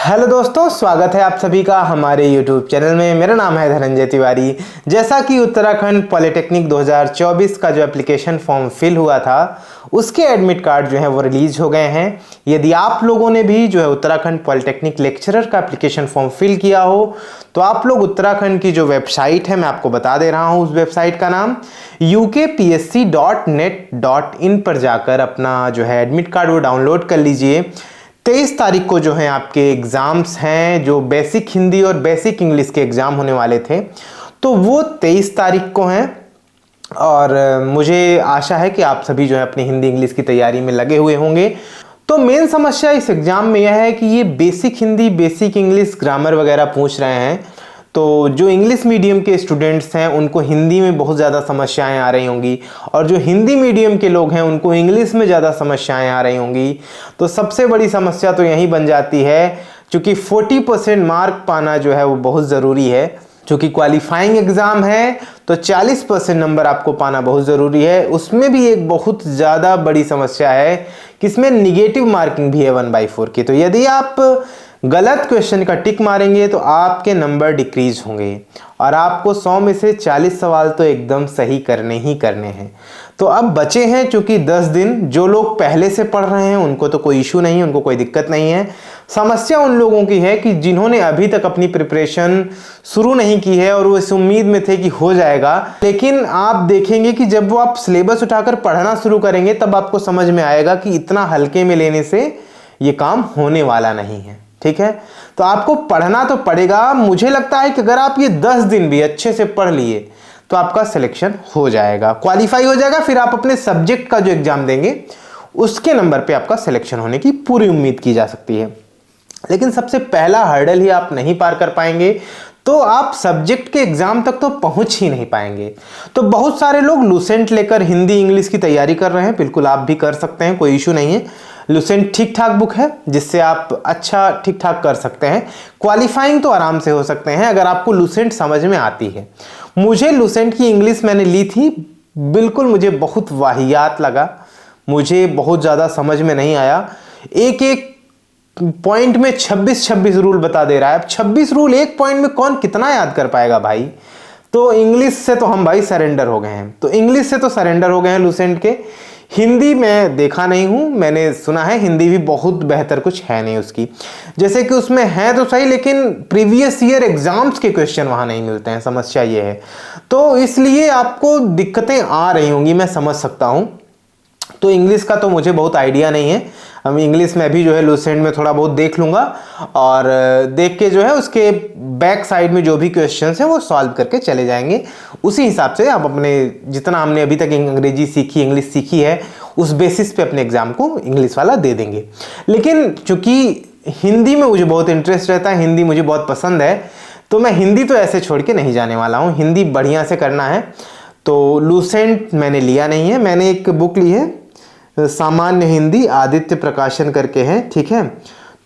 Hello दोस्तों, स्वागत है आप सभी का हमारे YouTube चैनल में। मेरा नाम है धनंजय तिवारी। जैसा कि उत्तराखंड पॉलिटेक्निक 2024 का जो एप्लीकेशन फॉर्म फिल हुआ था उसके एडमिट कार्ड जो है वो रिलीज हो गए हैं। यदि आप लोगों ने भी जो है उत्तराखंड पॉलिटेक्निक लेक्चरर का एप्लीकेशन फॉर्म फिल किया हो तो आप लोग उत्तराखंड की जो वेबसाइट है, मैं आपको बता दे रहा हूँ, उस वेबसाइट का नाम ukpsc.net.in पर जाकर अपना जो है एडमिट कार्ड वो डाउनलोड कर लीजिए। 23 तारीख को जो है आपके एग्ज़ाम्स हैं, जो बेसिक हिंदी और बेसिक इंग्लिश के एग्ज़ाम होने वाले थे, तो वो 23 तारीख को हैं। और मुझे आशा है कि आप सभी जो है अपनी हिंदी इंग्लिश की तैयारी में लगे हुए होंगे। तो मेन समस्या इस एग्ज़ाम में यह है कि ये basic Hindi, basic English, grammar वगैरह पूछ रहे हैं। तो जो इंग्लिश मीडियम के स्टूडेंट्स हैं उनको हिंदी में बहुत ज़्यादा समस्याएं आ रही होंगी, और जो हिंदी मीडियम के लोग हैं उनको इंग्लिश में ज़्यादा समस्याएं आ रही होंगी। तो सबसे बड़ी समस्या तो यही बन जाती है, क्योंकि 40% मार्क पाना जो है वो बहुत ज़रूरी है। चूँकि क्वालिफाइंग एग्ज़ाम है तो 40% नंबर आपको पाना बहुत ज़रूरी है। उसमें भी एक बहुत ज़्यादा बड़ी समस्या है कि इसमें निगेटिव मार्किंग भी है 1/4 की। तो यदि आप गलत क्वेश्चन का टिक मारेंगे तो आपके नंबर डिक्रीज होंगे, और आपको 100 में से 40 सवाल तो एकदम सही करने ही करने हैं। तो अब बचे हैं चूंकि 10 दिन। जो लोग पहले से पढ़ रहे हैं उनको तो कोई इशू नहीं है, उनको कोई दिक्कत नहीं है। समस्या उन लोगों की है कि जिन्होंने अभी तक अपनी प्रिपरेशन शुरू नहीं की है और वो इस उम्मीद में थे कि हो जाएगा, लेकिन आप देखेंगे कि जब वो आप सिलेबस उठाकर पढ़ना शुरू करेंगे तब आपको समझ में आएगा कि इतना हल्के में लेने से ये काम होने वाला नहीं है। ठीक है, तो आपको पढ़ना तो पड़ेगा। मुझे लगता है कि अगर आप ये 10 दिन भी अच्छे से पढ़ लिए तो आपका सिलेक्शन हो जाएगा, क्वालिफाई हो जाएगा। फिर आप अपने सब्जेक्ट का जो एग्जाम देंगे उसके नंबर पे आपका सिलेक्शन होने की पूरी उम्मीद की जा सकती है। लेकिन सबसे पहला हर्डल ही आप नहीं पार कर पाएंगे तो आप सब्जेक्ट के एग्जाम तक तो पहुंच ही नहीं पाएंगे। तो बहुत सारे लोग लुसेंट लेकर हिंदी इंग्लिश की तैयारी कर रहे हैं। बिल्कुल आप भी कर सकते हैं, कोई इशू नहीं है। लुसेंट ठीक ठाक बुक है जिससे आप अच्छा ठीक ठाक कर सकते हैं। क्वालिफाइंग तो आराम से हो सकते हैं अगर आपको लुसेंट समझ में आती है। मुझे लुसेंट की इंग्लिश मैंने ली थी, बिल्कुल मुझे बहुत वाहियात लगा, मुझे बहुत ज़्यादा समझ में नहीं आया। एक एक पॉइंट में 26 रूल बता दे रहा है। अब 26 रूल एक पॉइंट में कौन कितना याद कर पाएगा भाई। तो इंग्लिश से तो हम भाई सरेंडर हो गए हैं, तो इंग्लिश से तो सरेंडर हो गए हैं लुसेंट के। हिंदी में देखा नहीं हूँ, मैंने सुना है हिंदी भी बहुत बेहतर कुछ है नहीं उसकी। जैसे कि उसमें है तो सही, लेकिन प्रीवियस ईयर एग्जाम्स के क्वेश्चन वहाँ नहीं मिलते हैं, समस्या ये है। तो इसलिए आपको दिक्कतें आ रही होंगी, मैं समझ सकता हूँ। तो इंग्लिश का तो मुझे बहुत आइडिया नहीं है। हम इंग्लिश में भी जो है लुसेंट में थोड़ा बहुत देख लूँगा, और देख के जो है उसके बैक साइड में जो भी क्वेश्चंस हैं वो सॉल्व करके चले जाएंगे। उसी हिसाब से आप अपने जितना हमने अभी तक अंग्रेजी सीखी, इंग्लिश सीखी है, उस बेसिस पे अपने एग्जाम को इंग्लिश वाला दे देंगे। लेकिन चूँकि हिंदी में मुझे बहुत इंटरेस्ट रहता है, हिंदी मुझे बहुत पसंद है, तो मैं हिंदी तो ऐसे छोड़ के नहीं जाने वाला हूँ। हिंदी बढ़िया से करना है। तो लुसेंट मैंने लिया नहीं है, मैंने एक बुक ली है सामान्य हिंदी, आदित्य प्रकाशन करके है। ठीक है,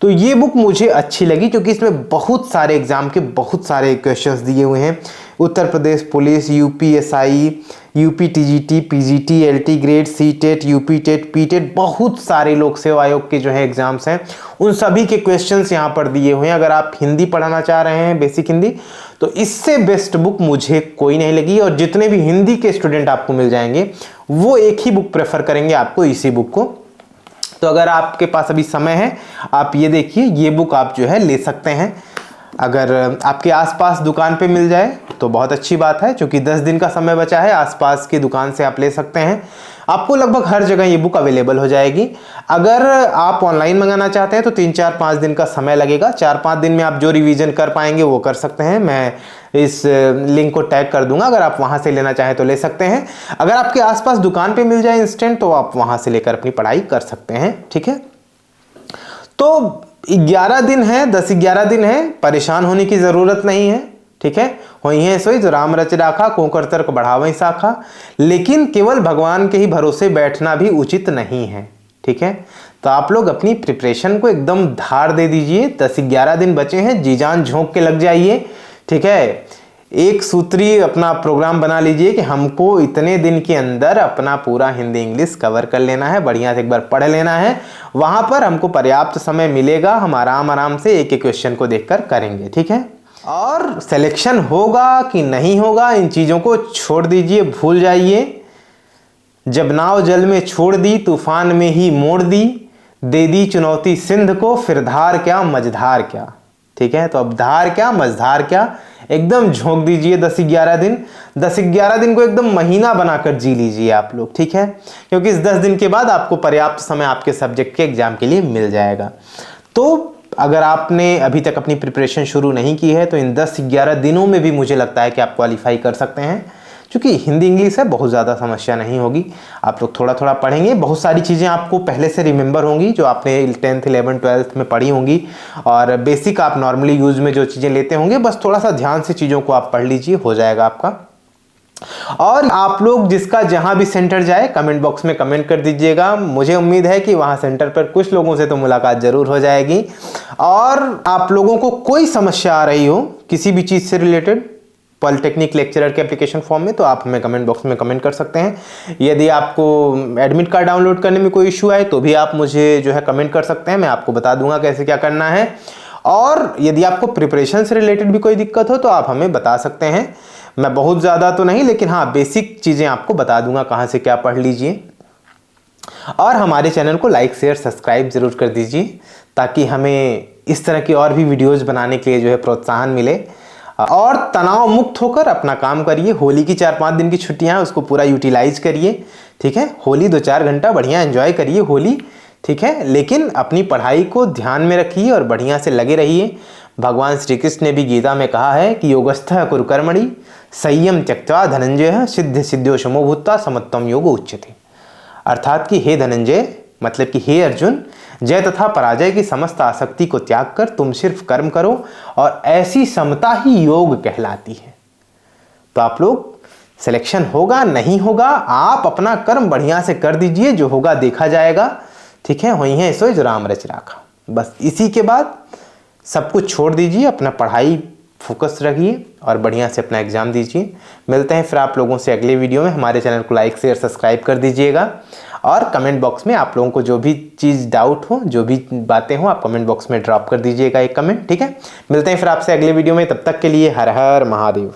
तो ये बुक मुझे अच्छी लगी क्योंकि इसमें बहुत सारे एग्जाम के बहुत सारे क्वेश्चंस दिए हुए हैं। Uttar Pradesh police, UPSI, UP TGT, PGT, LT grade, CTET, UP TET, PTET, बहुत सारे लोक सेवा आयोग के जो है एग्जाम्स हैं, उन सभी के क्वेश्चंस यहाँ पर दिए हुए हैं। अगर आप हिंदी पढ़ाना चाह रहे हैं, बेसिक हिंदी, तो इससे बेस्ट बुक मुझे कोई नहीं लगी। और जितने भी हिंदी के स्टूडेंट आपको मिल जाएंगे वो एक ही बुक प्रेफर करेंगे, आपको इसी बुक को। तो अगर आपके पास अभी समय है, आप ये देखिए, ये बुक आप जो है ले सकते हैं। अगर आपके आसपास दुकान पे मिल जाए तो बहुत अच्छी बात है, क्योंकि 10 दिन का समय बचा है। आसपास की दुकान से आप ले सकते हैं, आपको लगभग हर जगह ये बुक अवेलेबल हो जाएगी। अगर आप ऑनलाइन मंगाना चाहते हैं तो 3-4-5 दिन का समय लगेगा। 4-5 दिन में आप जो रिवीजन कर पाएंगे वो कर सकते हैं। मैं इस लिंक को टैग कर दूंगा, अगर आप वहां से लेना चाहें तो ले सकते हैं। अगर आपके आसपास दुकान पे मिल जाए इंस्टेंट तो आप वहां से लेकर अपनी पढ़ाई कर सकते हैं। ठीक है, तो 11 दिन है, 10-11 दिन है, परेशान होने की जरूरत नहीं है। ठीक है, वही है सोई जो राम रच राखा, कोकर तर्क बढ़ावई शाखा। लेकिन केवल भगवान के ही भरोसे बैठना भी उचित नहीं है। ठीक है, तो आप लोग अपनी प्रिपरेशन को एकदम धार दे दीजिए। 10-11 दिन बचे हैं, जी जान झोंक के लग जाइए। ठीक है, एक सूत्री अपना प्रोग्राम बना लीजिए कि हमको इतने दिन के अंदर अपना पूरा हिंदी इंग्लिश कवर कर लेना है, बढ़िया से एक बार पढ़ लेना है। वहाँ पर हमको पर्याप्त समय मिलेगा, हम आराम से एक एक क्वेश्चन को देखकर करेंगे, ठीक है। और सिलेक्शन होगा कि नहीं होगा इन चीज़ों को छोड़ दीजिए, भूल जाइए। जब नाव जल में छोड़ दी तूफान में ही मोड़ दी, दे दी चुनौती सिंध को, फिर धार क्या मझधार क्या, ठीक है। तो अब धार क्या मझधार क्या एकदम झोंक दीजिए 10-11 दिन। 10-11 दिन को एकदम महीना बनाकर जी लीजिए आप लोग, ठीक है, क्योंकि इस 10 दिन के बाद आपको पर्याप्त समय आपके सब्जेक्ट के एग्जाम के लिए मिल जाएगा। तो अगर आपने अभी तक अपनी प्रिपरेशन शुरू नहीं की है तो इन 10-11 दिनों में भी मुझे लगता है कि आप क्वालिफाई कर सकते हैं, क्योंकि हिंदी इंग्लिश है, बहुत ज़्यादा समस्या नहीं होगी। आप लोग थोड़ा थोड़ा पढ़ेंगे, बहुत सारी चीज़ें आपको पहले से रिमेंबर होंगी जो आपने 10th 11th 12th में पढ़ी होंगी, और बेसिक आप नॉर्मली यूज़ में जो चीज़ें लेते होंगे, बस थोड़ा सा ध्यान से चीज़ों को आप पढ़ लीजिए, हो जाएगा आपका। और आप लोग जिसका जहां भी सेंटर जाए कमेंट बॉक्स में कमेंट कर दीजिएगा। मुझे उम्मीद है कि वहां सेंटर पर कुछ लोगों से तो मुलाकात जरूर हो जाएगी। और आप लोगों को कोई समस्या आ रही हो किसी भी चीज़ से रिलेटेड पॉलिटेक्निक लेक्चरर के एप्लीकेशन फॉर्म में, तो आप हमें कमेंट बॉक्स में कमेंट कर सकते हैं। यदि आपको एडमिट कार्ड डाउनलोड करने में कोई इशू आए तो भी आप मुझे जो है कमेंट कर सकते हैं, मैं आपको बता दूंगा कैसे क्या करना है। और यदि आपको प्रिपरेशन से रिलेटेड भी कोई दिक्कत हो तो आप हमें बता सकते हैं। मैं बहुत ज़्यादा तो नहीं, लेकिन हाँ बेसिक चीज़ें आपको बता दूंगा कहाँ से क्या पढ़ लीजिए। और हमारे चैनल को लाइक शेयर सब्सक्राइब ज़रूर कर दीजिए, ताकि हमें इस तरह की और भी वीडियोज़ बनाने के लिए जो है प्रोत्साहन मिले। और तनाव मुक्त होकर अपना काम करिए। होली की 4-5 दिन की छुट्टियां हैं, उसको पूरा यूटिलाइज करिए, ठीक है। होली 2-4 घंटा बढ़िया एंजॉय करिए होली, ठीक है। लेकिन अपनी पढ़ाई को ध्यान में रखिए और बढ़िया से लगे रहिए। भगवान श्री कृष्ण ने भी गीता में कहा है कि योगस्थः कुरु कर्मणि संयम त्यक्त्वा धनंजय सिद्ध सिद्ध्यो शमो भूत्वा समत्वम योग उच्यते। अर्थात कि हे धनंजय, मतलब कि हे अर्जुन, जय तथा पराजय की समस्त आसक्ति को त्याग कर तुम सिर्फ कर्म करो, और ऐसी समता ही योग कहलाती है। तो आप लोग सिलेक्शन होगा नहीं होगा, आप अपना कर्म बढ़िया से कर दीजिए, जो होगा देखा जाएगा, ठीक है। वही है सो जो राम रच राखा। बस इसी के बाद सब कुछ छोड़ दीजिए, अपना पढ़ाई फोकस रखिए और बढ़िया से अपना एग्जाम दीजिए। मिलते हैं फिर आप लोगों से अगले वीडियो में। हमारे चैनल को लाइक शेयर सब्सक्राइब कर दीजिएगा, और कमेंट बॉक्स में आप लोगों को जो भी चीज़ डाउट हो, जो भी बातें हो, आप कमेंट बॉक्स में ड्रॉप कर दीजिएगा एक कमेंट, ठीक है। मिलते हैं फिर आपसे अगले वीडियो में, तब तक के लिए हर हर महादेव।